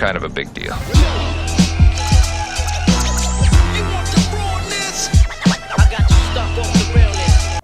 kind of a big deal.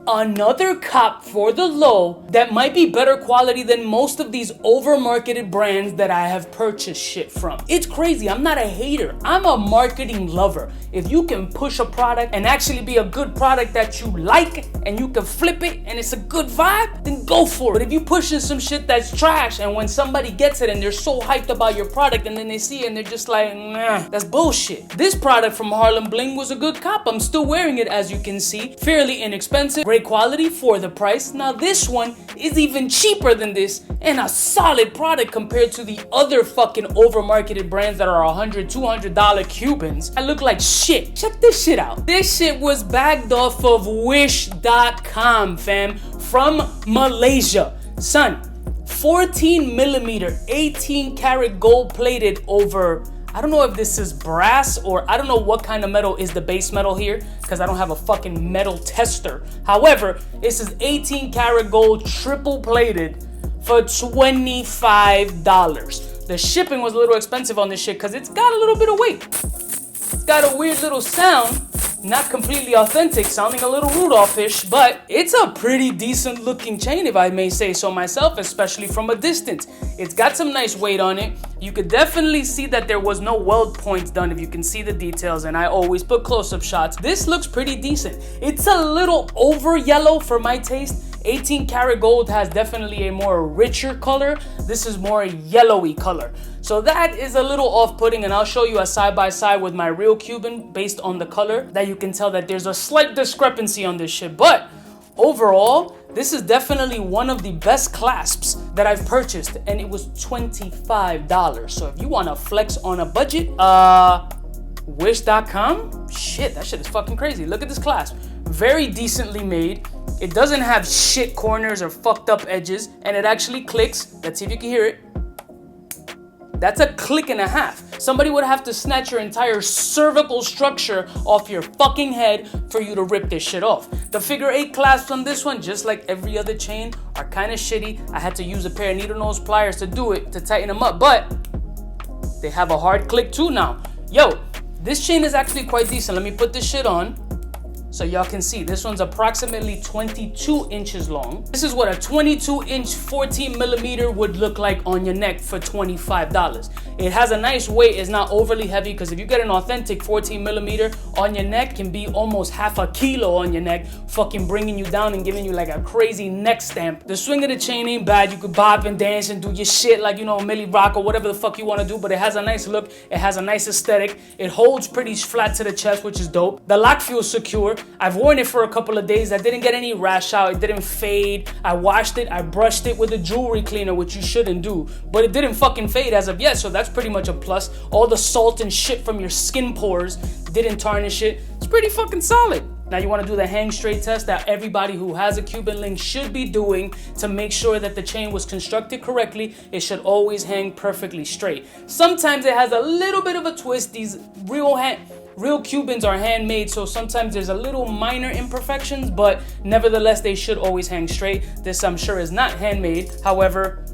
Another cop for the low that might be better quality than most of these over-marketed brands that I have purchased shit from. It's crazy. I'm not a hater. I'm a marketing lover. If you can push a product and actually be a good product that you like and you can flip it and it's a good vibe, then go for it. But if you pushing some shit that's trash and when somebody gets it and they're so hyped about your product and then they see it and they're just like, nah, that's bullshit. This product from Harlem Bling was a good cop. I'm still wearing it, as you can see. Fairly inexpensive. Great quality for the price. Now this one is even cheaper than this and a solid product compared to the other fucking over-marketed brands that are $100, $200 Cubans. I look like shit. Check this shit out. This shit was bagged off of wish.com, fam, from Malaysia. Son, 14 millimeter, 18 karat gold plated over, I don't know if this is brass or I don't know what kind of metal is the base metal here because I don't have a fucking metal tester. However, this is 18 karat gold triple plated for $25. The shipping was a little expensive on this shit because it's got a little bit of weight. It's got a weird little sound, not completely authentic, sounding a little Rudolph-ish, but it's a pretty decent looking chain if I may say so myself, especially from a distance. It's got some nice weight on it. You could definitely see that there was no weld points done if you can see the details, and I always put close-up shots. This looks pretty decent. It's a little over yellow for my taste. 18 karat gold has definitely a more richer color. This is more yellowy color. So that is a little off-putting, and I'll show you a side-by-side with my real Cuban based on the color that you can tell that there's a slight discrepancy on this shit. But overall, this is definitely one of the best clasps that I've purchased, and it was $25. So if you want to flex on a budget, wish.com, shit, that shit is fucking crazy. Look at this clasp. Very decently made. It doesn't have shit corners or fucked up edges, and it actually clicks. Let's see if you can hear it. That's a click and a half. Somebody would have to snatch your entire cervical structure off your fucking head for you to rip this shit off. The figure 8 clasps on this one, just like every other chain, are kind of shitty. I had to use a pair of needle nose pliers to do it, to tighten them up, but they have a hard click too now. Yo, this chain is actually quite decent. Let me put this shit on so y'all can see. This one's approximately 22 inches long. This is what a 22-inch 14 millimeter would look like on your neck for $25. It has a nice weight. It's not overly heavy because if you get an authentic 14 millimeter on your neck, can be almost half a kilo on your neck, fucking bringing you down and giving you like a crazy neck stamp. The swing of the chain ain't bad. You could bop and dance and do your shit like, you know, Millie Rock or whatever the fuck you want to do, but it has a nice look. It has a nice aesthetic. It holds pretty flat to the chest, which is dope. The lock feels secure. I've worn it for a couple of days. I didn't get any rash out. It didn't fade. I washed it. I brushed it with a jewelry cleaner, which you shouldn't do, but it didn't fucking fade as of yet, so that's pretty much a plus. All the salt and shit from your skin pores didn't tarnish it. It's pretty fucking solid. Now you want to do the hang straight test that everybody who has a Cuban link should be doing to make sure that the chain was constructed correctly. It should always hang perfectly straight. Sometimes it has a little bit of a twist. These real Cubans are handmade, so sometimes there's a little minor imperfections, but nevertheless, they should always hang straight. This, I'm sure, is not handmade. However,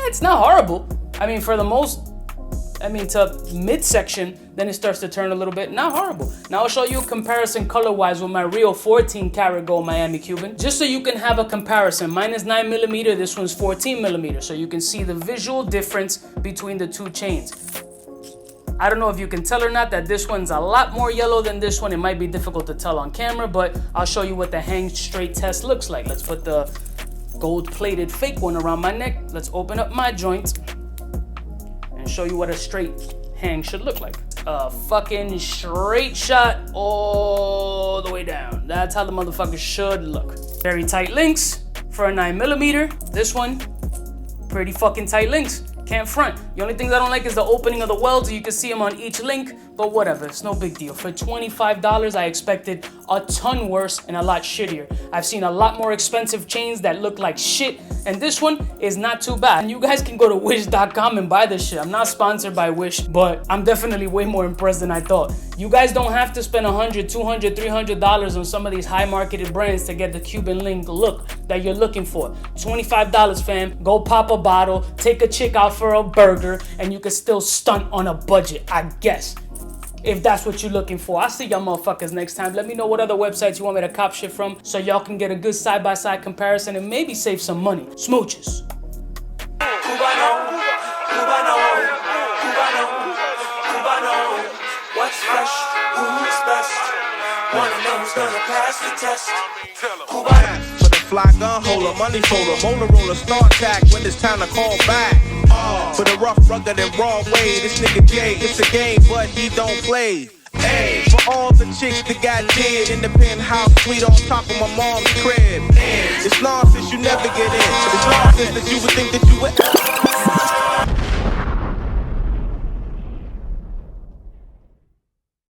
it's not horrible. I mean, for the most, to midsection, then it starts to turn a little bit. Not horrible. Now I'll show you a comparison color-wise with my real 14 karat gold Miami Cuban, just so you can have a comparison. Mine is 9 millimeter, this one's 14 millimeter, so you can see the visual difference between the two chains. I don't know if you can tell or not that this one's a lot more yellow than this one. It might be difficult to tell on camera, but I'll show you what the hang straight test looks like. Let's put the gold-plated fake one around my neck. Let's open up my joint and show you what a straight hang should look like. A fucking straight shot all the way down. That's how the motherfucker should look. Very tight links for a 9 millimeter. This one, pretty fucking tight links. Can't front. The only things I don't like is the opening of the welds. You can see them on each link, But whatever, it's no big deal. For $25, I expected a ton worse and a lot shittier. I've seen a lot more expensive chains that look like shit, and this one is not too bad. And you guys can go to wish.com and buy this shit. I'm not sponsored by Wish, but I'm definitely way more impressed than I thought. You guys don't have to spend $100, $200, $300 on some of these high marketed brands to get the Cuban link look that you're looking for. $25, fam. Go pop a bottle, take a chick out for a burger, and you can still stunt on a budget, I guess. If that's what you're looking for. I'll see y'all motherfuckers next time. Let me know what other websites you want me to cop shit from so y'all can get a good side-by-side comparison and maybe save some money. Smooches. Cubano, Cubano, Cubano, Cubano. What's fresh? Who's best? One of them's gonna pass the test. Cubano. For the fly gun holder, money folder, molar roller, start tack when it's time to call back. For the rough, rugged, and raw way, this nigga Jay, it's a game, but he don't play. Hey, for all the chicks that got dead in the penthouse suite on top of my mom's crib. It's nonsense, you never get in. It's nonsense that you would think that you would.